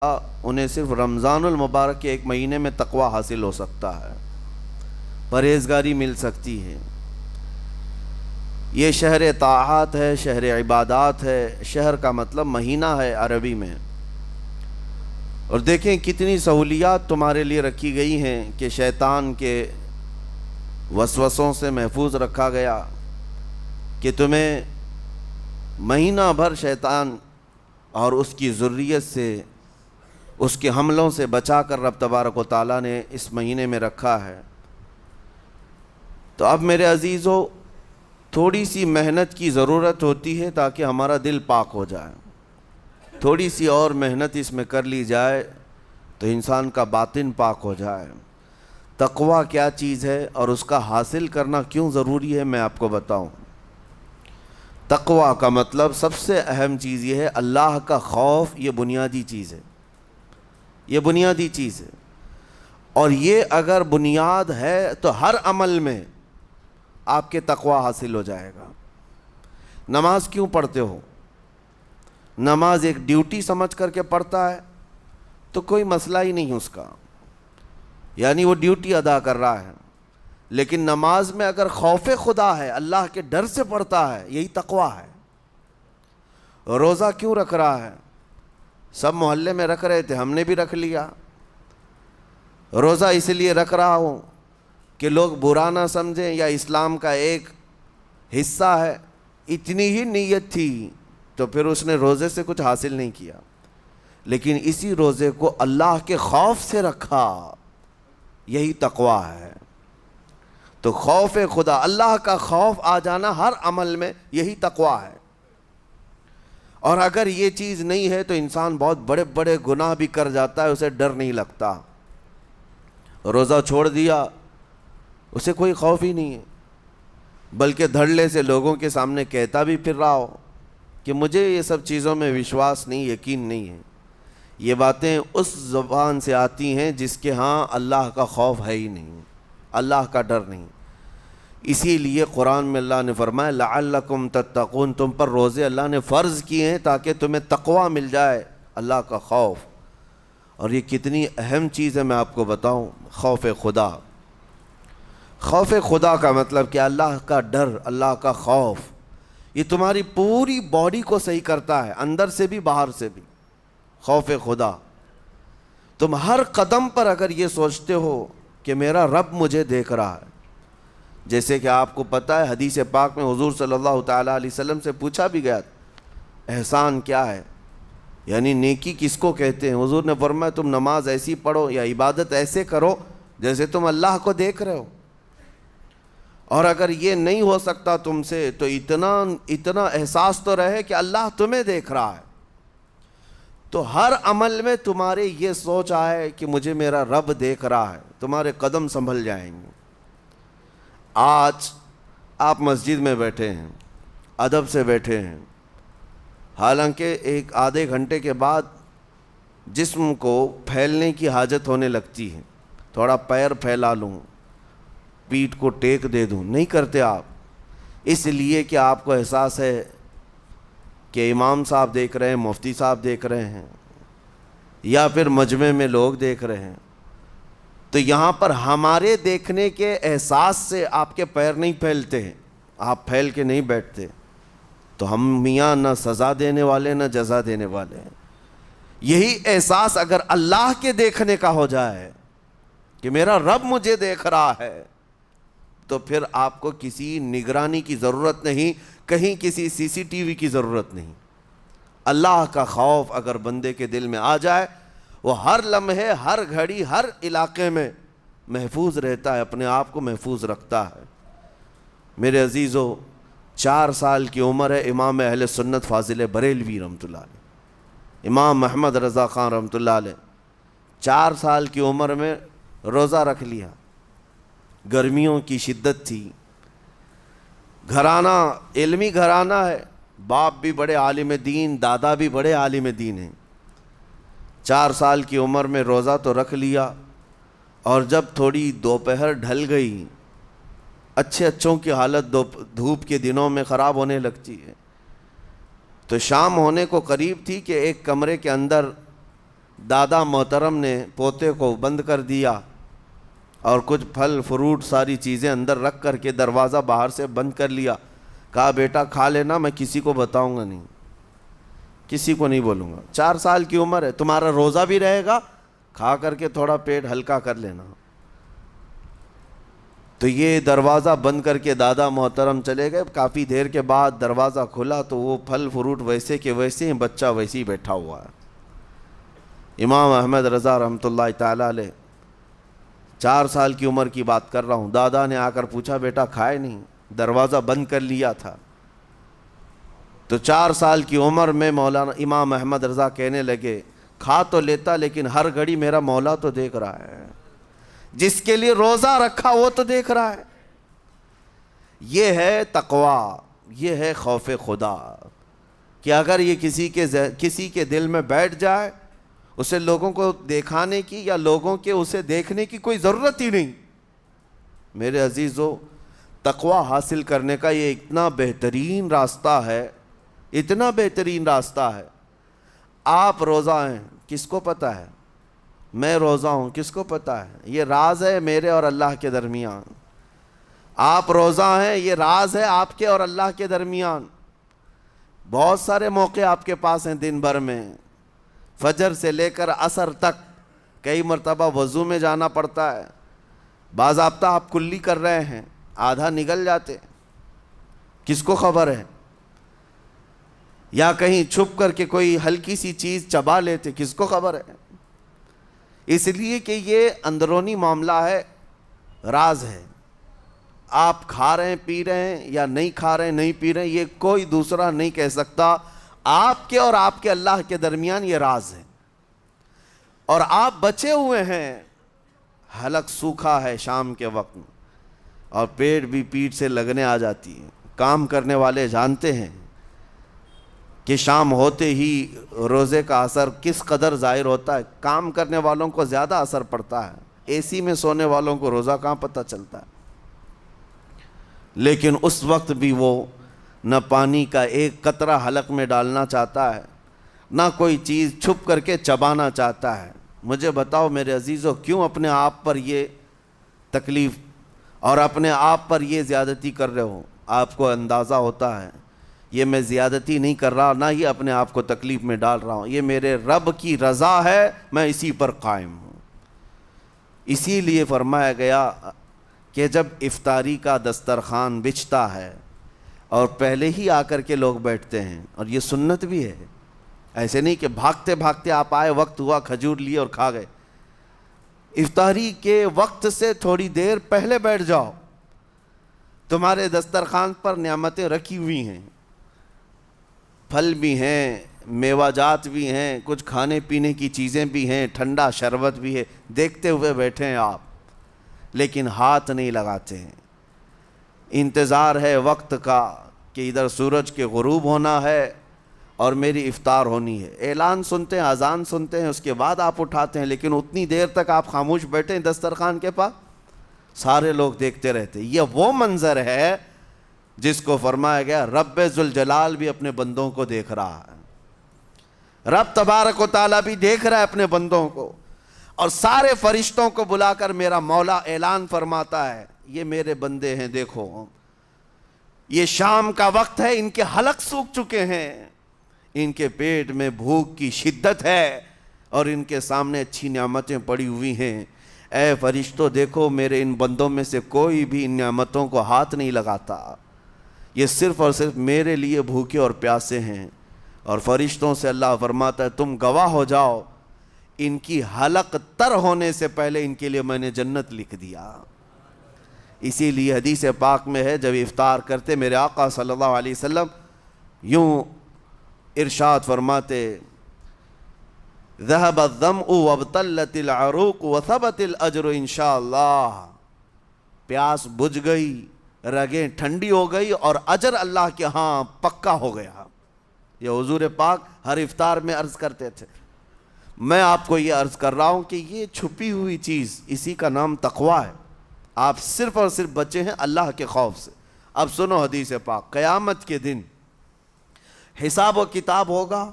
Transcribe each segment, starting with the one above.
انہیں صرف رمضان المبارک کے ایک مہینے میں تقوی حاصل ہو سکتا ہے، پرہیزگاری مل سکتی ہے۔ یہ شہر طاعات ہے، شہر عبادات ہے، شہر کا مطلب مہینہ ہے عربی میں۔ اور دیکھیں کتنی سہولیات تمہارے لیے رکھی گئی ہیں کہ شیطان کے وسوسوں سے محفوظ رکھا گیا، کہ تمہیں مہینہ بھر شیطان اور اس کی ذریت سے، اس کے حملوں سے بچا کر رب تبارک و تعالیٰ نے اس مہینے میں رکھا ہے۔ تو اب میرے عزیزو، تھوڑی سی محنت کی ضرورت ہوتی ہے تاکہ ہمارا دل پاک ہو جائے۔ تھوڑی سی اور محنت اس میں کر لی جائے تو انسان کا باطن پاک ہو جائے۔ تقوی کیا چیز ہے اور اس کا حاصل کرنا کیوں ضروری ہے، میں آپ کو بتاؤں۔ تقوی کا مطلب سب سے اہم چیز یہ ہے، اللہ کا خوف۔ یہ بنیادی چیز ہے، یہ بنیادی چیز ہے۔ اور یہ اگر بنیاد ہے تو ہر عمل میں آپ کے تقوی حاصل ہو جائے گا۔ نماز کیوں پڑھتے ہو؟ نماز ایک ڈیوٹی سمجھ کر کے پڑھتا ہے تو کوئی مسئلہ ہی نہیں اس کا، یعنی وہ ڈیوٹی ادا کر رہا ہے۔ لیکن نماز میں اگر خوف خدا ہے، اللہ کے ڈر سے پڑھتا ہے، یہی تقوی ہے۔ روزہ کیوں رکھ رہا ہے؟ سب محلے میں رکھ رہے تھے، ہم نے بھی رکھ لیا۔ روزہ اس لیے رکھ رہا ہوں کہ لوگ برا نہ سمجھیں، یا اسلام کا ایک حصہ ہے۔ اتنی ہی نیت تھی تو پھر اس نے روزے سے کچھ حاصل نہیں کیا، لیکن اسی روزے کو اللہ کے خوف سے رکھا، یہی تقوی ہے۔ تو خوف خدا، اللہ کا خوف آ جانا ہر عمل میں، یہی تقوی ہے۔ اور اگر یہ چیز نہیں ہے تو انسان بہت بڑے بڑے گناہ بھی کر جاتا ہے، اسے ڈر نہیں لگتا۔ روزہ چھوڑ دیا، اسے کوئی خوف ہی نہیں ہے، بلکہ دھڑلے سے لوگوں کے سامنے کہتا بھی پھر رہا ہو کہ مجھے یہ سب چیزوں میں وشواس نہیں، یقین نہیں ہے۔ یہ باتیں اس زبان سے آتی ہیں جس کے ہاں اللہ کا خوف ہے ہی نہیں، اللہ کا ڈر نہیں۔ اسی لیے قرآن میں اللہ نے فرمایا لعلکم تتقون، تم پر روزے اللہ نے فرض کیے ہیں تاکہ تمہیں تقوی مل جائے، اللہ کا خوف۔ اور یہ کتنی اہم چیز ہے میں آپ کو بتاؤں، خوف خدا۔ خوف خدا کا مطلب کہ اللہ کا ڈر، اللہ کا خوف، یہ تمہاری پوری باڈی کو صحیح کرتا ہے، اندر سے بھی باہر سے بھی۔ خوف خدا، تم ہر قدم پر اگر یہ سوچتے ہو کہ میرا رب مجھے دیکھ رہا ہے، جیسے کہ آپ کو پتہ ہے حدیث پاک میں حضور صلی اللہ تعالیٰ علیہ وسلم سے پوچھا بھی گیا احسان کیا ہے، یعنی نیکی کس کو کہتے ہیں؟ حضور نے فرمایا تم نماز ایسی پڑھو یا عبادت ایسے کرو جیسے تم اللہ کو دیکھ رہے ہو۔ اور اگر یہ نہیں ہو سکتا تم سے تو اتنا احساس تو رہے کہ اللہ تمہیں دیکھ رہا ہے۔ تو ہر عمل میں تمہارے یہ سوچ آئے کہ مجھے میرا رب دیکھ رہا ہے، تمہارے قدم سنبھل جائیں گے۔ آج آپ مسجد میں بیٹھے ہیں، ادب سے بیٹھے ہیں، حالانکہ ایک آدھے گھنٹے کے بعد جسم کو پھیلنے کی حاجت ہونے لگتی ہے، تھوڑا پیر پھیلا لوں، پیٹھ کو ٹیک دے دوں، نہیں کرتے آپ، اس لیے کہ آپ کو احساس ہے کہ امام صاحب دیکھ رہے ہیں، مفتی صاحب دیکھ رہے ہیں، یا پھر مجمع میں لوگ دیکھ رہے ہیں۔ تو یہاں پر ہمارے دیکھنے کے احساس سے آپ کے پیر نہیں پھیلتے ہیں، آپ پھیل کے نہیں بیٹھتے۔ تو ہم میاں نہ سزا دینے والے نہ جزا دینے والے ہیں۔ یہی احساس اگر اللہ کے دیکھنے کا ہو جائے کہ میرا رب مجھے دیکھ رہا ہے، تو پھر آپ کو کسی نگرانی کی ضرورت نہیں، کہیں کسی سی سی ٹی وی کی ضرورت نہیں۔ اللہ کا خوف اگر بندے کے دل میں آ جائے، وہ ہر لمحے، ہر گھڑی، ہر علاقے میں محفوظ رہتا ہے، اپنے آپ کو محفوظ رکھتا ہے۔ میرے عزیزو، 4 سال کی عمر ہے امام اہل سنت فاضل بریلوی رحمۃ اللہ علیہ، امام محمد رضا خان رحمۃ اللہ علیہ، 4 سال کی عمر میں روزہ رکھ لیا۔ گرمیوں کی شدت تھی، گھرانہ علمی گھرانہ ہے، باپ بھی بڑے عالم دین، دادا بھی بڑے عالم دین ہیں۔ 4 سال کی عمر میں روزہ تو رکھ لیا، اور جب تھوڑی دوپہر ڈھل گئی، اچھوں کی حالت دھوپ کے دنوں میں خراب ہونے لگتی ہے، تو شام ہونے کو قریب تھی کہ ایک کمرے کے اندر دادا محترم نے پوتے کو بند کر دیا اور کچھ پھل فروٹ ساری چیزیں اندر رکھ کر کے دروازہ باہر سے بند کر لیا. کہا بیٹا کھا لینا, میں کسی کو بتاؤں گا نہیں, کسی کو نہیں بولوں گا. 4 سال کی عمر ہے, تمہارا روزہ بھی رہے گا, کھا کر کے تھوڑا پیٹ ہلکا کر لینا. تو یہ دروازہ بند کر کے دادا محترم چلے گئے. کافی دیر کے بعد دروازہ کھلا تو وہ پھل فروٹ ویسے کے ویسے ہیں, بچہ ویسے ہی بیٹھا ہوا ہے. امام احمد رضا رحمۃ اللہ تعالیٰ علیہ, 4 سال کی عمر کی بات کر رہا ہوں. دادا نے آ کر پوچھا بیٹا کھائے نہیں, دروازہ بند کر لیا تھا. تو 4 سال کی عمر میں مولانا امام احمد رضا کہنے لگے کھا تو لیتا لیکن ہر گھڑی میرا مولا تو دیکھ رہا ہے, جس کے لیے روزہ رکھا وہ تو دیکھ رہا ہے. یہ ہے تقویٰ, یہ ہے خوف خدا, کہ اگر یہ کسی کے دل میں بیٹھ جائے, اسے لوگوں کو دکھانے کی یا لوگوں کے اسے دیکھنے کی کوئی ضرورت ہی نہیں. میرے عزیزو, تقویٰ حاصل کرنے کا یہ اتنا بہترین راستہ ہے, اتنا بہترین راستہ ہے. آپ روزہ ہیں, کس کو پتہ ہے؟ میں روزہ ہوں, کس کو پتہ ہے؟ یہ راز ہے میرے اور اللہ کے درمیان. آپ روزہ ہیں, یہ راز ہے آپ کے اور اللہ کے درمیان. بہت سارے موقع آپ کے پاس ہیں دن بھر میں, فجر سے لے کر عصر تک. کئی مرتبہ وضو میں جانا پڑتا ہے, باضابطہ آپ کلی کر رہے ہیں, آدھا نگل جاتے, کس کو خبر ہے؟ یا کہیں چھپ کر کے کوئی ہلکی سی چیز چبا لیتے, کس کو خبر ہے؟ اس لیے کہ یہ اندرونی معاملہ ہے, راز ہے. آپ کھا رہے ہیں پی رہے ہیں یا نہیں کھا رہے ہیں نہیں پی رہے ہیں, یہ کوئی دوسرا نہیں کہہ سکتا. آپ کے اور آپ کے اللہ کے درمیان یہ راز ہے. اور آپ بچے ہوئے ہیں, حلق سوکھا ہے شام کے وقت میں, اور پیٹ بھی پیٹ سے لگنے آ جاتی ہے. کام کرنے والے جانتے ہیں کہ شام ہوتے ہی روزے کا اثر کس قدر ظاہر ہوتا ہے. کام کرنے والوں کو زیادہ اثر پڑتا ہے, اے سی میں سونے والوں کو روزہ کہاں پتہ چلتا ہے. لیکن اس وقت بھی وہ نہ پانی کا ایک قطرہ حلق میں ڈالنا چاہتا ہے, نہ کوئی چیز چھپ کر کے چبانا چاہتا ہے. مجھے بتاؤ میرے عزیزو, کیوں اپنے آپ پر یہ تکلیف اور اپنے آپ پر یہ زیادتی کر رہے ہو؟ آپ کو اندازہ ہوتا ہے یہ میں زیادتی نہیں کر رہا, نہ یہ اپنے آپ کو تکلیف میں ڈال رہا ہوں, یہ میرے رب کی رضا ہے, میں اسی پر قائم ہوں. اسی لیے فرمایا گیا کہ جب افطاری کا دسترخوان بچھتا ہے اور پہلے ہی آ کر کے لوگ بیٹھتے ہیں, اور یہ سنت بھی ہے, ایسے نہیں کہ بھاگتے بھاگتے آپ آئے, وقت ہوا کھجور لیے اور کھا گئے. افطاری کے وقت سے تھوڑی دیر پہلے بیٹھ جاؤ, تمہارے دسترخوان پر نعمتیں رکھی ہوئی ہیں, پھل بھی ہیں, میوہ جات بھی ہیں, کچھ کھانے پینے کی چیزیں بھی ہیں, ٹھنڈا شربت بھی ہے, دیکھتے ہوئے بیٹھے ہیں آپ, لیکن ہاتھ نہیں لگاتے ہیں. انتظار ہے وقت کا کہ ادھر سورج کے غروب ہونا ہے اور میری افطار ہونی ہے. اعلان سنتے ہیں, اذان سنتے ہیں, اس کے بعد آپ اٹھاتے ہیں, لیکن اتنی دیر تک آپ خاموش بیٹھے ہیں دسترخوان کے پاس, سارے لوگ دیکھتے رہتے. یہ وہ منظر ہے جس کو فرمایا گیا رب ذوالجلال بھی اپنے بندوں کو دیکھ رہا ہے, رب تبارک و تعالیٰ بھی دیکھ رہا ہے اپنے بندوں کو. اور سارے فرشتوں کو بلا کر میرا مولا اعلان فرماتا ہے, یہ میرے بندے ہیں, دیکھو یہ شام کا وقت ہے, ان کے حلق سوکھ چکے ہیں, ان کے پیٹ میں بھوک کی شدت ہے, اور ان کے سامنے اچھی نعمتیں پڑی ہوئی ہیں. اے فرشتوں دیکھو, میرے ان بندوں میں سے کوئی بھی ان نعمتوں کو ہاتھ نہیں لگاتا, یہ صرف اور صرف میرے لیے بھوکے اور پیاسے ہیں. اور فرشتوں سے اللہ فرماتا ہے تم گواہ ہو جاؤ, ان کی حلق تر ہونے سے پہلے ان کے لیے میں نے جنت لکھ دیا. اسی لیے حدیث پاک میں ہے, جب افطار کرتے میرے آقا صلی اللہ علیہ وسلم یوں ارشاد فرماتے, ذهب الظمأ وابتلت العروق وثبت الاجر انشاءاللہ. پیاس بجھ گئی, رگیں ٹھنڈی ہو گئی, اور اجر اللہ کے ہاں پکا ہو گیا. یہ حضور پاک ہر افطار میں عرض کرتے تھے. میں آپ کو یہ عرض کر رہا ہوں کہ یہ چھپی ہوئی چیز, اسی کا نام تقویٰ ہے. آپ صرف اور صرف بچے ہیں اللہ کے خوف سے. اب سنو حدیث پاک, قیامت کے دن حساب و کتاب ہوگا,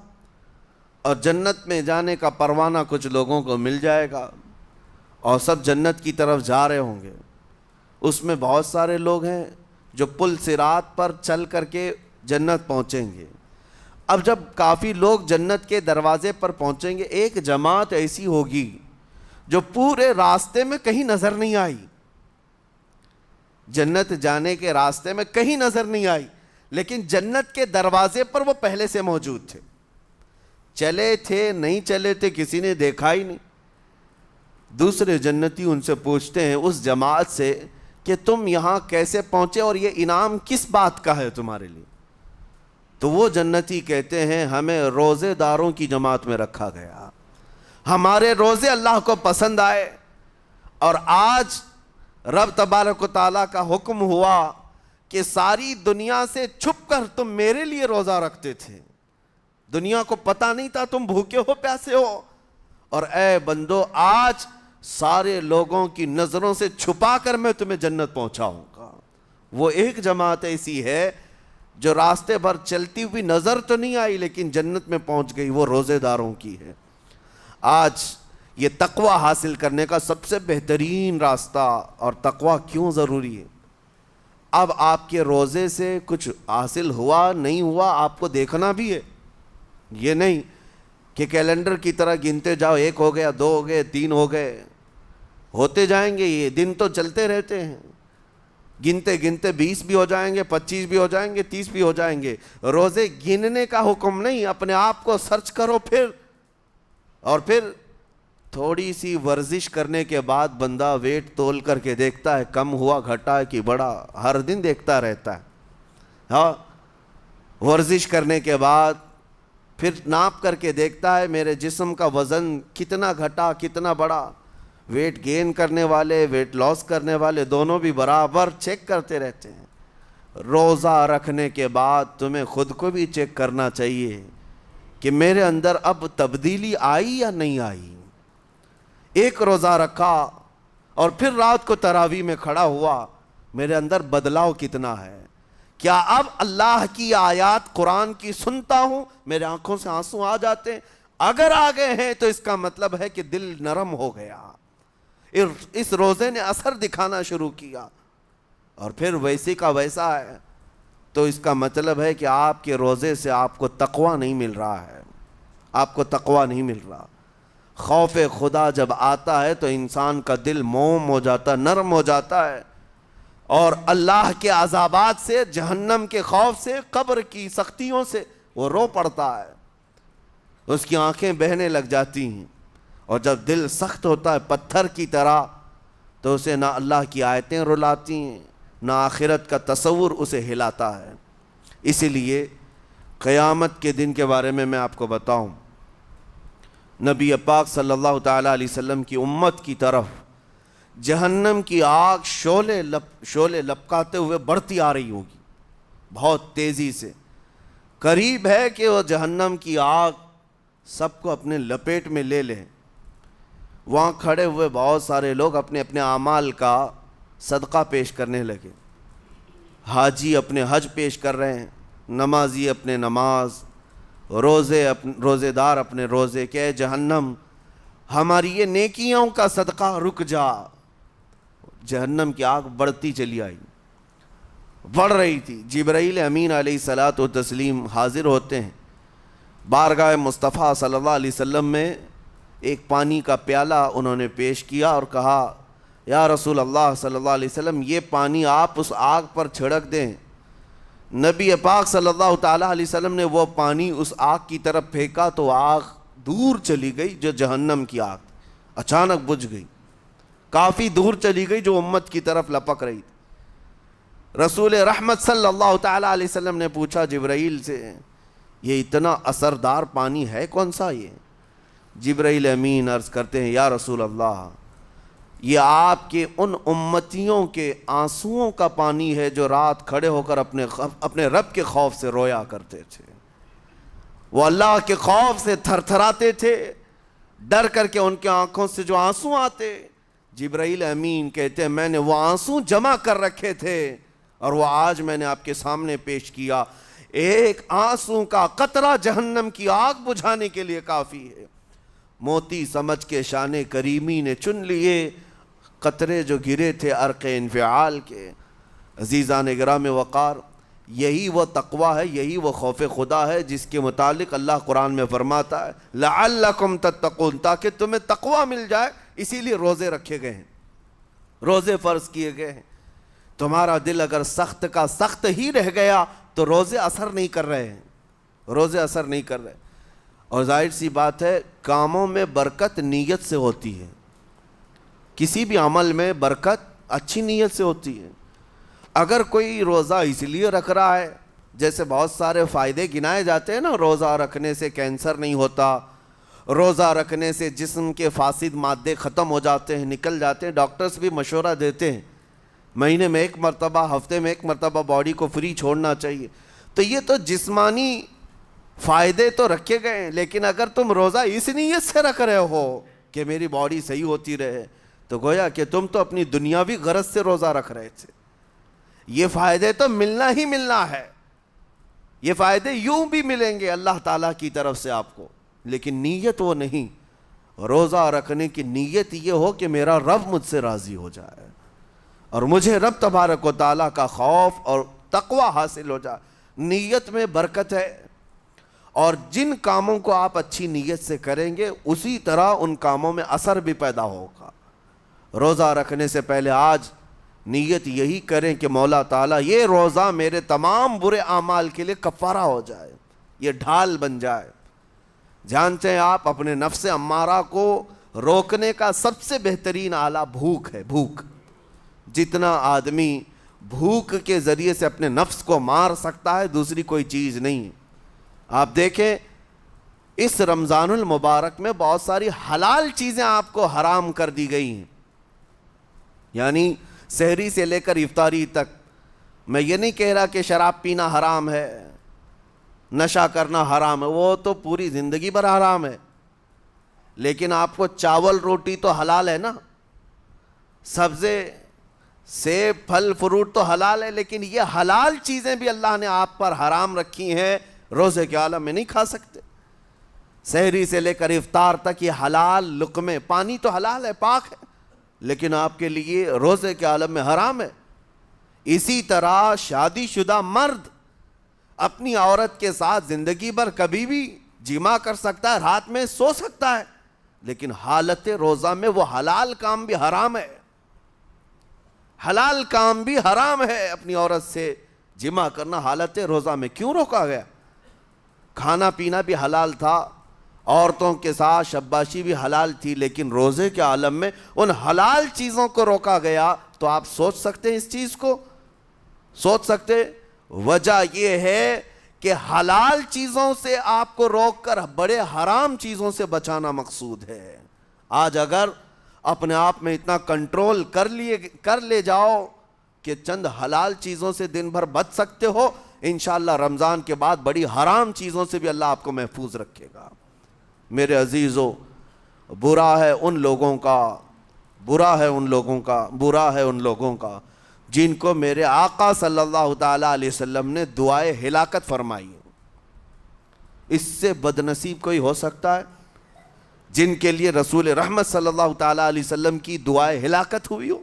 اور جنت میں جانے کا پروانہ کچھ لوگوں کو مل جائے گا اور سب جنت کی طرف جا رہے ہوں گے۔ اس میں بہت سارے لوگ ہیں جو پل صراط پر چل کر کے جنت پہنچیں گے۔ اب جب کافی لوگ جنت کے دروازے پر پہنچیں گے، ایک جماعت ایسی ہوگی جو پورے راستے میں کہیں نظر نہیں آئی، جنت جانے کے راستے میں کہیں نظر نہیں آئی، لیکن جنت کے دروازے پر وہ پہلے سے موجود تھے، چلے تھے نہیں چلے تھے کسی نے دیکھا ہی نہیں۔ دوسرے جنتی ان سے پوچھتے ہیں اس جماعت سے کہ تم یہاں کیسے پہنچے اور یہ انعام کس بات کا ہے تمہارے لیے؟ تو وہ جنتی کہتے ہیں ہمیں روزے داروں کی جماعت میں رکھا گیا، ہمارے روزے اللہ کو پسند آئے، اور آج رب تبارک و تعالیٰ کا حکم ہوا کہ ساری دنیا سے چھپ کر تم میرے لیے روزہ رکھتے تھے، دنیا کو پتہ نہیں تھا تم بھوکے ہو پیاسے ہو، اور اے بندو آج سارے لوگوں کی نظروں سے چھپا کر میں تمہیں جنت پہنچاؤں گا۔ وہ ایک جماعت ایسی ہے جو راستے بھر چلتی ہوئی نظر تو نہیں آئی لیکن جنت میں پہنچ گئی، وہ روزے داروں کی ہے۔ آج یہ تقوی حاصل کرنے کا سب سے بہترین راستہ، اور تقوی کیوں ضروری ہے؟ اب آپ کے روزے سے کچھ حاصل ہوا نہیں ہوا آپ کو دیکھنا بھی ہے، یہ نہیں کہ کیلنڈر کی طرح گنتے جاؤ، 1 ہو گیا، 2 ہو گئے، 3 ہو گئے، ہوتے جائیں گے، یہ دن تو چلتے رہتے ہیں، گنتے گنتے 20 بھی ہو جائیں گے، 25 بھی ہو جائیں گے، 30 بھی ہو جائیں گے۔ روزے گننے کا حکم نہیں، اپنے آپ کو سرچ کرو پھر تھوڑی سی ورزش کرنے کے بعد بندہ ویٹ تول کر کے دیکھتا ہے کم ہوا گھٹا ہے کہ بڑا، ہر دن دیکھتا رہتا ہے۔ ہاں، ورزش کرنے کے بعد پھر ناپ کر کے دیکھتا ہے میرے جسم کا وزن کتنا گھٹا کتنا بڑا۔ ویٹ گین کرنے والے ویٹ لاس کرنے والے دونوں بھی برابر چیک کرتے رہتے ہیں۔ روزہ رکھنے کے بعد تمہیں خود کو بھی چیک کرنا چاہیے کہ میرے اندر اب تبدیلی آئی یا نہیں آئی۔ ایک روزہ رکھا اور پھر رات کو تراویح میں کھڑا ہوا، میرے اندر بدلاؤ کتنا ہے؟ کیا اب اللہ کی آیات قرآن کی سنتا ہوں، میرے آنکھوں سے آنسو آ جاتے ہیں؟ اگر آ گئے ہیں تو اس کا مطلب ہے کہ دل نرم ہو گیا، اس روزے نے اثر دکھانا شروع کیا، اور پھر ویسے کا ویسا ہے، تو اس کا مطلب ہے کہ آپ کے روزے سے آپ کو تقوی نہیں مل رہا ہے، آپ کو تقوی نہیں مل رہا۔ خوف خدا جب آتا ہے تو انسان کا دل موم ہو جاتا، نرم ہو جاتا ہے، اور اللہ کے عذابات سے، جہنم کے خوف سے، قبر کی سختیوں سے وہ رو پڑتا ہے، اس کی آنکھیں بہنے لگ جاتی ہیں، اور جب دل سخت ہوتا ہے پتھر کی طرح تو اسے نہ اللہ کی آیتیں رلاتی ہیں نہ آخرت کا تصور اسے ہلاتا ہے۔ اسی لیے قیامت کے دن کے بارے میں آپ کو بتاؤں، نبی پاک صلی اللہ تعالیٰ علیہ وسلم کی امت کی طرف جہنم کی آگ شعلے لپکاتے ہوئے بڑھتی آ رہی ہوگی بہت تیزی سے، قریب ہے کہ وہ جہنم کی آگ سب کو اپنے لپیٹ میں لے لیں۔ وہاں کھڑے ہوئے بہت سارے لوگ اپنے اپنے اعمال کا صدقہ پیش کرنے لگے، حاجی اپنے حج پیش کر رہے ہیں، نمازی اپنے نماز، روزے دار اپنے روزے، کہ اے جہنم ہماری یہ نیکیوں کا صدقہ رک جا۔ جہنم کی آگ بڑھتی چلی آئی، بڑھ رہی تھی۔ جبرائیل امین علیہ الصلاۃ والتسلیم حاضر ہوتے ہیں بارگاہ مصطفیٰ صلی اللہ علیہ وسلم میں، ایک پانی کا پیالہ انہوں نے پیش کیا اور کہا یا رسول اللہ صلی اللہ علیہ وسلم یہ پانی آپ اس آگ پر چھڑک دیں۔ نبی پاک صلی اللہ تعالیٰ علیہ وسلم نے وہ پانی اس آگ کی طرف پھینکا تو آگ دور چلی گئی، جو جہنم کی آگ اچانک بجھ گئی، کافی دور چلی گئی جو امت کی طرف لپک رہی تھی۔ رسول رحمت صلی اللہ تعالیٰ علیہ وسلم نے پوچھا جبرائیل سے یہ اتنا اثردار پانی ہے کون سا؟ یہ جبرائیل امین عرض کرتے ہیں یا رسول اللہ یہ آپ کے ان امتیوں کے آنسوؤں کا پانی ہے جو رات کھڑے ہو کر اپنے رب کے خوف سے رویا کرتے تھے، وہ اللہ کے خوف سے تھر تھراتے تھے، ڈر کر کے ان کے آنکھوں سے جو آنسو آتے۔ جبرائیل امین کہتے ہیں میں نے وہ آنسو جمع کر رکھے تھے اور وہ آج میں نے آپ کے سامنے پیش کیا۔ ایک آنسو کا قطرہ جہنم کی آگ بجھانے کے لیے کافی ہے۔ موتی سمجھ کے شان کریمی نے چن لیے قطرے جو گرے تھے عرق انفعال کے۔ عزیزان گرام وقار، یہی وہ تقویٰ ہے، یہی وہ خوف خدا ہے جس کے متعلق اللہ قرآن میں فرماتا ہے لعلکم تتقون، تاکہ تمہیں تقویٰ مل جائے، اسی لیے روزے رکھے گئے ہیں، روزے فرض کیے گئے ہیں۔ تمہارا دل اگر سخت کا سخت ہی رہ گیا تو روزے اثر نہیں کر رہے ہیں، روزے اثر نہیں کر رہے۔ اور ظاہر سی بات ہے کاموں میں برکت نیت سے ہوتی ہے، کسی بھی عمل میں برکت اچھی نیت سے ہوتی ہے۔ اگر کوئی روزہ اس لیے رکھ رہا ہے، جیسے بہت سارے فائدے گنائے جاتے ہیں نا، روزہ رکھنے سے کینسر نہیں ہوتا، روزہ رکھنے سے جسم کے فاسد مادے ختم ہو جاتے ہیں، نکل جاتے ہیں، ڈاکٹرز بھی مشورہ دیتے ہیں مہینے میں ایک مرتبہ، ہفتے میں ایک مرتبہ باڈی کو فری چھوڑنا چاہیے۔ تو یہ تو جسمانی فائدے تو رکھے گئے ہیں، لیکن اگر تم روزہ اس نیت سے رکھ رہے ہو کہ میری باڈی صحیح ہوتی رہے، تو گویا کہ تم تو اپنی دنیاوی غرض سے روزہ رکھ رہے تھے۔ یہ فائدے تو ملنا ہی ملنا ہے، یہ فائدے یوں بھی ملیں گے اللہ تعالیٰ کی طرف سے آپ کو، لیکن نیت وہ نہیں۔ روزہ رکھنے کی نیت یہ ہو کہ میرا رب مجھ سے راضی ہو جائے اور مجھے رب تبارک و تعالیٰ کا خوف اور تقوی حاصل ہو جائے۔ نیت میں برکت ہے، اور جن کاموں کو آپ اچھی نیت سے کریں گے اسی طرح ان کاموں میں اثر بھی پیدا ہوگا۔ روزہ رکھنے سے پہلے آج نیت یہی کریں کہ مولا تعالیٰ یہ روزہ میرے تمام برے اعمال کے لیے کفارہ ہو جائے، یہ ڈھال بن جائے۔ جانتے ہیں آپ اپنے نفس امارہ کو روکنے کا سب سے بہترین آلہ بھوک ہے، بھوک۔ جتنا آدمی بھوک کے ذریعے سے اپنے نفس کو مار سکتا ہے دوسری کوئی چیز نہیں۔ آپ دیکھیں اس رمضان المبارک میں بہت ساری حلال چیزیں آپ کو حرام کر دی گئی ہیں، یعنی سحری سے لے کر افطاری تک۔ میں یہ نہیں کہہ رہا کہ شراب پینا حرام ہے، نشہ کرنا حرام ہے، وہ تو پوری زندگی بھر حرام ہے، لیکن آپ کو چاول روٹی تو حلال ہے نا، سبزے سیب پھل فروٹ تو حلال ہے، لیکن یہ حلال چیزیں بھی اللہ نے آپ پر حرام رکھی ہیں، روزے کے عالم میں نہیں کھا سکتے۔ سحری سے لے کر افطار تک یہ حلال لقمے، پانی تو حلال ہے، پاک ہے، لیکن آپ کے لیے روزے کے عالم میں حرام ہے۔ اسی طرح شادی شدہ مرد اپنی عورت کے ساتھ زندگی بھر کبھی بھی جمع کر سکتا ہے، رات میں سو سکتا ہے، لیکن حالت روزہ میں وہ حلال کام بھی حرام ہے، حلال کام بھی حرام ہے۔ اپنی عورت سے جمع کرنا حالت روزہ میں کیوں روکا گیا؟ کھانا پینا بھی حلال تھا، عورتوں کے ساتھ شباشی بھی حلال تھی، لیکن روزے کے عالم میں ان حلال چیزوں کو روکا گیا۔ تو آپ سوچ سکتے ہیں اس چیز کو، سوچ سکتے؟ وجہ یہ ہے کہ حلال چیزوں سے آپ کو روک کر بڑے حرام چیزوں سے بچانا مقصود ہے۔ آج اگر اپنے آپ میں اتنا کنٹرول کر لے جاؤ کہ چند حلال چیزوں سے دن بھر بچ سکتے ہو، انشاءاللہ رمضان کے بعد بڑی حرام چیزوں سے بھی اللہ آپ کو محفوظ رکھے گا۔ میرے عزیزو، برا ہے ان لوگوں کا جن کو میرے آقا صلی اللہ تعالیٰ علیہ وسلم نے دعائے ہلاکت فرمائی۔ اس سے بدنصیب کوئی ہو سکتا ہے؟ جن کے لیے رسول رحمت صلی اللہ تعالیٰ علیہ وسلم کی دعائے ہلاکت ہوئی ہو۔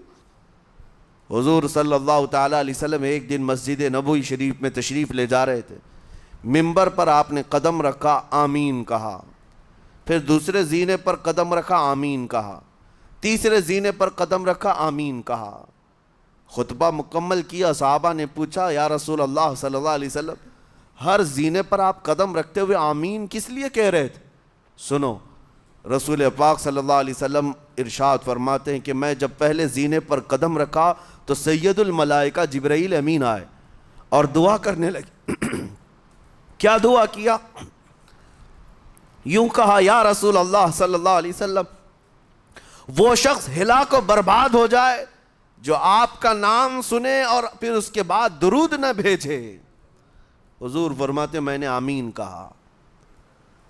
حضور صلی اللہ تعالیٰ علیہ وسلم ایک دن مسجد نبوی شریف میں تشریف لے جا رہے تھے، منبر پر آپ نے قدم رکھا، آمین کہا، پھر دوسرے زینے پر قدم رکھا، آمین کہا، تیسرے زینے پر قدم رکھا، آمین کہا۔ خطبہ مکمل کیا، صحابہ نے پوچھا یا رسول اللہ صلی اللہ علیہ وسلم ہر زینے پر آپ قدم رکھتے ہوئے آمین کس لیے کہہ رہے تھے؟ سنو، رسول پاک صلی اللہ علیہ وسلم ارشاد فرماتے ہیں کہ میں جب پہلے زینے پر قدم رکھا تو سید الملائکہ جبرائیل امین آئے اور دعا کرنے لگے۔ کیا دعا کیا؟ یوں کہا، یا رسول اللہ صلی اللہ علیہ وسلم وہ شخص ہلاک و برباد ہو جائے جو آپ کا نام سنے اور پھر اس کے بعد درود نہ بھیجے۔ حضور فرماتے میں نے آمین کہا۔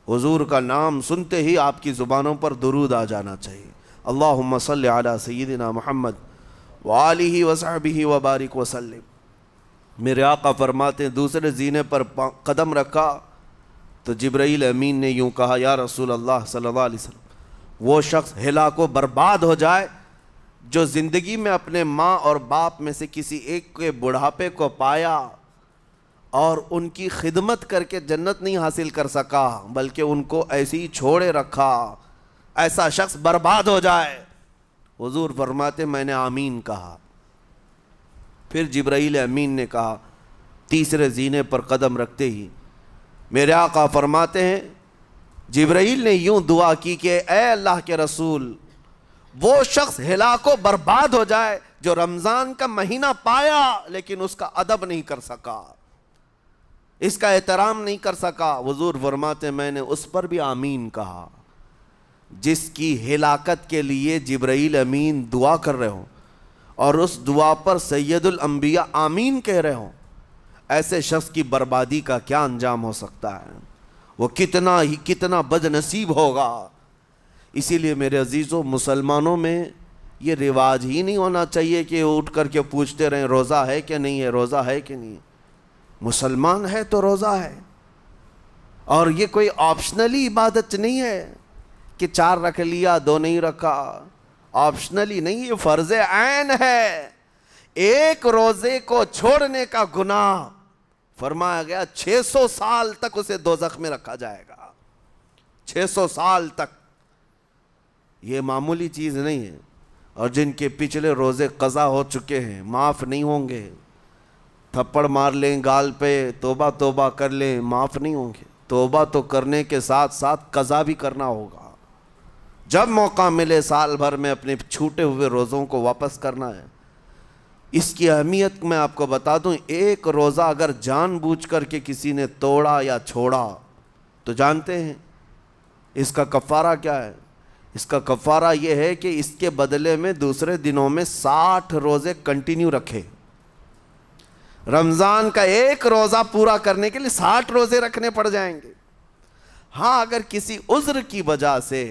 حضور کا نام سنتے ہی آپ کی زبانوں پر درود آ جانا چاہیے۔ اللہم صلی علی سیدنا محمد وآلہ وصحبہ وبارک وسلم۔ میرے آقا فرماتے ہیں دوسرے زینے پر قدم رکھا تو جبرائیل امین نے یوں کہا یا رسول اللہ صلی اللہ علیہ وسلم وہ شخص ہلاک و برباد ہو جائے جو زندگی میں اپنے ماں اور باپ میں سے کسی ایک کے بڑھاپے کو پایا اور ان کی خدمت کر کے جنت نہیں حاصل کر سکا بلکہ ان کو ایسے ہی چھوڑے رکھا، ایسا شخص برباد ہو جائے۔ حضور فرماتے میں نے آمین کہا۔ پھر جبرائیل امین نے کہا تیسرے زینے پر قدم رکھتے ہی میرے آقا فرماتے ہیں جبرائیل نے یوں دعا کی کہ اے اللہ کے رسول وہ شخص ہلاک و برباد ہو جائے جو رمضان کا مہینہ پایا لیکن اس کا ادب نہیں کر سکا، اس کا احترام نہیں کر سکا۔ حضور فرماتے میں نے اس پر بھی آمین کہا۔ جس کی ہلاکت کے لیے جبرائیل امین دعا کر رہے ہوں اور اس دعا پر سید الانبیاء آمین کہہ رہے ہوں، ایسے شخص کی بربادی کا کیا انجام ہو سکتا ہے؟ وہ کتنا بد نصیب ہوگا۔ اسی لیے میرے عزیزوں مسلمانوں میں یہ رواج ہی نہیں ہونا چاہیے کہ اٹھ کر کے پوچھتے رہیں روزہ ہے کہ نہیں ہے، روزہ ہے کہ نہیں ہے۔ مسلمان ہے تو روزہ ہے، اور یہ کوئی آپشنلی عبادت نہیں ہے کہ 4 رکھ لیا 2 نہیں رکھا، آپشنلی نہیں، یہ فرض عین ہے۔ ایک روزے کو چھوڑنے کا گناہ فرمایا گیا 600 سال تک اسے دوزخ میں رکھا جائے گا، 600 سال تک۔ یہ معمولی چیز نہیں ہے، اور جن کے پچھلے روزے قضا ہو چکے ہیں معاف نہیں ہوں گے، تھپڑ مار لیں گال پہ توبہ توبہ کر لیں معاف نہیں ہوں گے۔ توبہ تو کرنے کے ساتھ ساتھ قضا بھی کرنا ہوگا، جب موقع ملے سال بھر میں اپنے چھوٹے ہوئے روزوں کو واپس کرنا ہے۔ اس کی اہمیت میں آپ کو بتا دوں، ایک روزہ اگر جان بوجھ کر کے کسی نے توڑا یا چھوڑا تو جانتے ہیں اس کا کفارہ کیا ہے؟ اس کا کفارہ یہ ہے کہ اس کے بدلے میں دوسرے دنوں میں 60 روزے کنٹینیو رکھے۔ رمضان کا ایک روزہ پورا کرنے کے لیے 60 روزے رکھنے پڑ جائیں گے۔ ہاں اگر کسی عذر کی وجہ سے،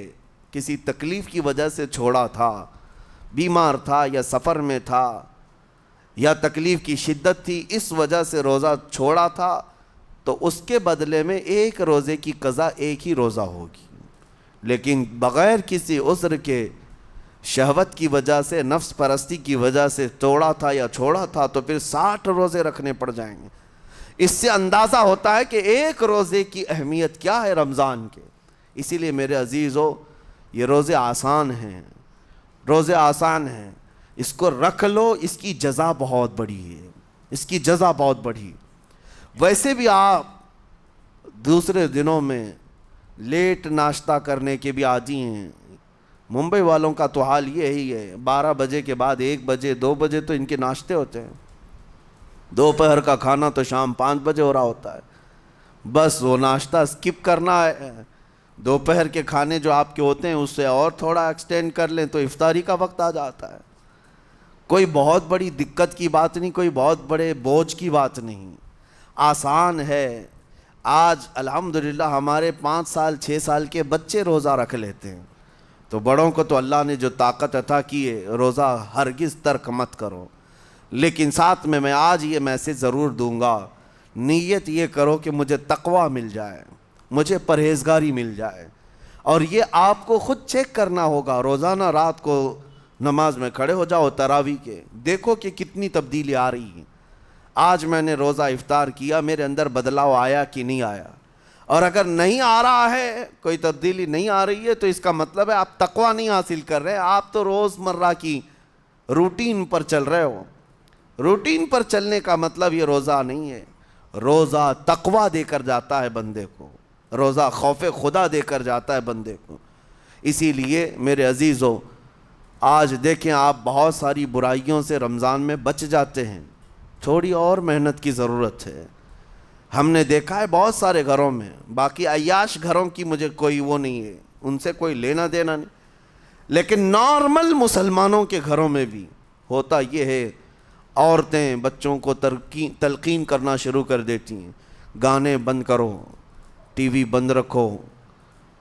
کسی تکلیف کی وجہ سے چھوڑا تھا، بیمار تھا یا سفر میں تھا یا تکلیف کی شدت تھی، اس وجہ سے روزہ چھوڑا تھا، تو اس کے بدلے میں ایک روزے کی قضا ایک ہی روزہ ہوگی۔ لیکن بغیر کسی عذر کے، شہوت کی وجہ سے، نفس پرستی کی وجہ سے توڑا تھا یا چھوڑا تھا تو پھر 60 روزے رکھنے پڑ جائیں گے۔ اس سے اندازہ ہوتا ہے کہ ایک روزے کی اہمیت کیا ہے رمضان کے۔ اسی لیے میرے عزیزو یہ روزے آسان ہیں، روزے آسان ہیں، اس کو رکھ لو، اس کی جزا بہت بڑی ہے، اس کی جزا بہت بڑی۔ ویسے بھی آپ دوسرے دنوں میں لیٹ ناشتہ کرنے کے بھی عادی ہیں۔ ممبئی والوں کا تو حال یہی ہے، 12 بجے کے بعد 1 بجے 2 بجے تو ان کے ناشتے ہوتے ہیں، دوپہر کا کھانا تو شام 5 بجے ہو رہا ہوتا ہے۔ بس وہ ناشتہ سکپ کرنا ہے، دوپہر کے کھانے جو آپ کے ہوتے ہیں اس سے اور تھوڑا ایکسٹینڈ کر لیں تو افطاری کا وقت آ جاتا ہے۔ کوئی بہت بڑی دقت کی بات نہیں، کوئی بہت بڑے بوجھ کی بات نہیں، آسان ہے۔ آج الحمدللہ ہمارے 5 سال 6 سال کے بچے روزہ رکھ لیتے ہیں، تو بڑوں کو تو اللہ نے جو طاقت عطا کی ہے، روزہ ہرگز ترک مت کرو۔ لیکن ساتھ میں آج یہ میسیج ضرور دوں گا، نیت یہ کرو کہ مجھے تقویٰ مل جائے، مجھے پرہیزگاری مل جائے، اور یہ آپ کو خود چیک کرنا ہوگا۔ روزانہ رات کو نماز میں کھڑے ہو جاؤ تراویح کے، دیکھو کہ کتنی تبدیلی آ رہی ہے۔ آج میں نے روزہ افطار کیا، میرے اندر بدلاؤ آیا کہ نہیں آیا؟ اور اگر نہیں آ رہا ہے، کوئی تبدیلی نہیں آ رہی ہے، تو اس کا مطلب ہے آپ تقویٰ نہیں حاصل کر رہے، آپ تو روز مرہ کی روٹین پر چل رہے ہو۔ روٹین پر چلنے کا مطلب یہ روزہ نہیں ہے۔ روزہ تقویٰ دے کر جاتا ہے بندے کو، روزہ خوف خدا دے کر جاتا ہے بندے کو۔ اسی لیے میرے عزیزو آج دیکھیں آپ بہت ساری برائیوں سے رمضان میں بچ جاتے ہیں، تھوڑی اور محنت کی ضرورت ہے۔ ہم نے دیکھا ہے بہت سارے گھروں میں، باقی عیاش گھروں کی مجھے کوئی وہ نہیں ہے، ان سے کوئی لینا دینا نہیں، لیکن نارمل مسلمانوں کے گھروں میں بھی ہوتا یہ ہے، عورتیں بچوں کو تلقین کرنا شروع کر دیتی ہیں، گانے بند کرو، ٹی وی بند رکھو،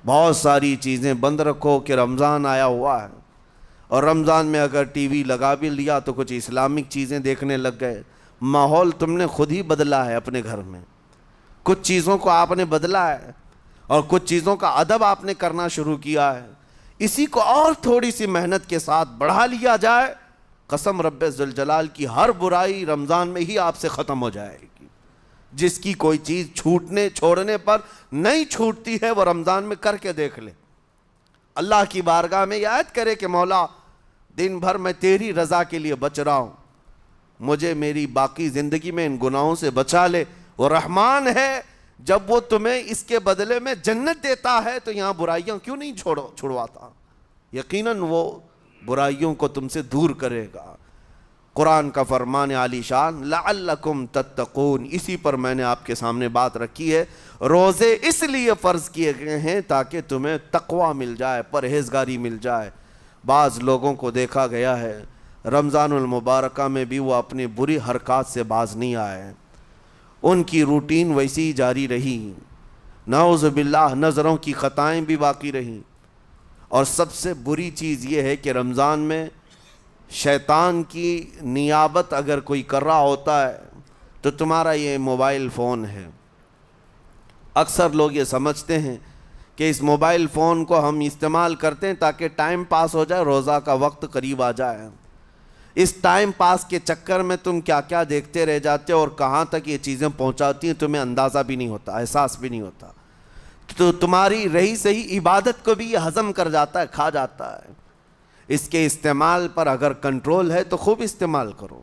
بہت ساری چیزیں بند رکھو کہ رمضان آیا ہوا ہے۔ اور رمضان میں اگر ٹی وی لگا بھی لیا تو کچھ اسلامک چیزیں دیکھنے لگ گئے، ماحول تم نے خود ہی بدلا ہے اپنے گھر میں، کچھ چیزوں کو آپ نے بدلا ہے اور کچھ چیزوں کا ادب آپ نے کرنا شروع کیا ہے، اسی کو اور تھوڑی سی محنت کے ساتھ بڑھا لیا جائے، قسم رب ذوالجلال کی ہر برائی رمضان میں ہی آپ سے ختم ہو جائے گی۔ جس کی کوئی چیز چھوڑنے پر نہیں چھوٹتی ہے وہ رمضان میں کر کے دیکھ لے، اللہ کی بارگاہ میں یاد کرے کہ مولا دن بھر میں تیری رضا کے لیے بچ رہا ہوں، مجھے میری باقی زندگی میں ان گناہوں سے بچا لے۔ وہ رحمان ہے، جب وہ تمہیں اس کے بدلے میں جنت دیتا ہے تو یہاں برائیاں کیوں نہیں چھڑواتا؟ یقیناً وہ برائیوں کو تم سے دور کرے گا۔ قرآن کا فرمان عالی شان لعلکم تتقون، اسی پر میں نے آپ کے سامنے بات رکھی ہے۔ روزے اس لیے فرض کیے گئے ہیں تاکہ تمہیں تقوی مل جائے، پرہیزگاری مل جائے۔ بعض لوگوں کو دیکھا گیا ہے رمضان المبارکہ میں بھی وہ اپنی بری حرکات سے باز نہیں آئے، ان کی روٹین ویسی ہی جاری رہی، نعوذ باللہ نظروں کی خطائیں بھی باقی رہیں۔ اور سب سے بری چیز یہ ہے کہ رمضان میں شیطان کی نیابت اگر کوئی کر رہا ہوتا ہے تو تمہارا یہ موبائل فون ہے۔ اکثر لوگ یہ سمجھتے ہیں کہ اس موبائل فون کو ہم استعمال کرتے ہیں تاکہ ٹائم پاس ہو جائے، روزہ کا وقت قریب آ جائے۔ اس ٹائم پاس کے چکر میں تم کیا کیا دیکھتے رہ جاتے ہو اور کہاں تک یہ چیزیں پہنچاتی ہیں تمہیں اندازہ بھی نہیں ہوتا، احساس بھی نہیں ہوتا، تو تمہاری رہی صحیح عبادت کو بھی یہ ہضم کر جاتا ہے، کھا جاتا ہے۔ اس کے استعمال پر اگر کنٹرول ہے تو خوب استعمال کرو،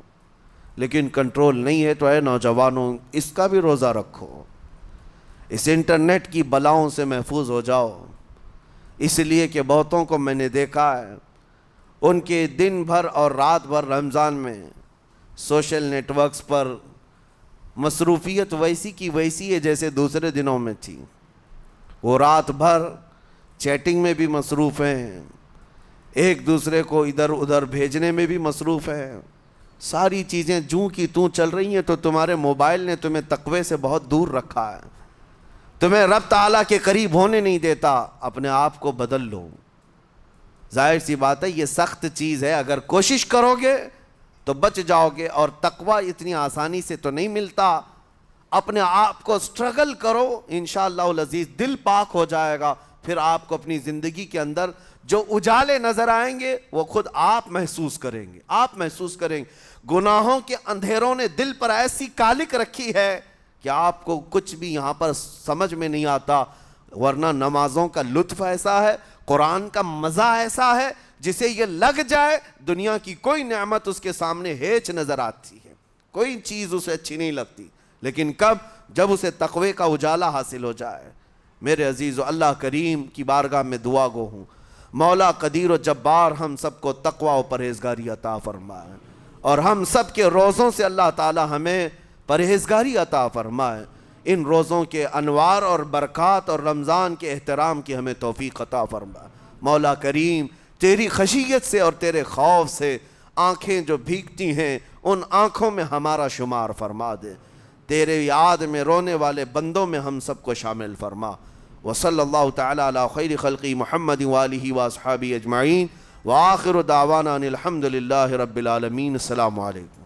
لیکن کنٹرول نہیں ہے تو اے نوجوانوں اس کا بھی روزہ رکھو، اس انٹرنیٹ کی بلاؤں سے محفوظ ہو جاؤ۔ اس لیے کہ بہتوں کو میں نے دیکھا ہے ان کے دن بھر اور رات بھر رمضان میں سوشل نیٹ ورکس پر مصروفیت ویسی کی ویسی ہے جیسے دوسرے دنوں میں تھی۔ وہ رات بھر چیٹنگ میں بھی مصروف ہیں، ایک دوسرے کو ادھر ادھر بھیجنے میں بھی مصروف ہیں، ساری چیزیں جوں کی توں چل رہی ہیں۔ تو تمہارے موبائل نے تمہیں تقوی سے بہت دور رکھا ہے، تمہیں رب تعالیٰ کے قریب ہونے نہیں دیتا۔ اپنے آپ کو بدل لو۔ ظاہر سی بات ہے یہ سخت چیز ہے، اگر کوشش کرو گے تو بچ جاؤ گے، اور تقوی اتنی آسانی سے تو نہیں ملتا۔ اپنے آپ کو سٹرگل کرو، انشاءاللہ العزیز دل پاک ہو جائے گا، پھر آپ کو اپنی زندگی کے اندر جو اجالے نظر آئیں گے وہ خود آپ محسوس کریں گے، آپ محسوس کریں گے۔ گناہوں کے اندھیروں نے دل پر ایسی کالک رکھی ہے کہ آپ کو کچھ بھی یہاں پر سمجھ میں نہیں آتا، ورنہ نمازوں کا لطف ایسا ہے، قرآن کا مزہ ایسا ہے، جسے یہ لگ جائے دنیا کی کوئی نعمت اس کے سامنے ہیچ نظر آتی ہے، کوئی چیز اسے اچھی نہیں لگتی، لیکن کب؟ جب اسے تقوی کا اجالا حاصل ہو جائے۔ میرے عزیزو، اللہ کریم کی بارگاہ میں دعا گو ہوں، مولا قدیر و جبار ہم سب کو تقوی و پرہیزگاری عطا فرمائے، اور ہم سب کے روزوں سے اللہ تعالی ہمیں پرہیزگاری عطا فرمائے۔ ان روزوں کے انوار اور برکات اور رمضان کے احترام کی ہمیں توفیق عطا فرمائے۔ مولا کریم تیری خشیت سے اور تیرے خوف سے آنکھیں جو بھیگتی ہیں ان آنکھوں میں ہمارا شمار فرما دے، تیرے یاد میں رونے والے بندوں میں ہم سب کو شامل فرما۔ وصلی اللہ تعالی علی خیر خلقی محمد وآلہ واصحابہ اجمعین، وآخر دعوانا ان الحمد للہ رب العالمین۔ السلام علیکم۔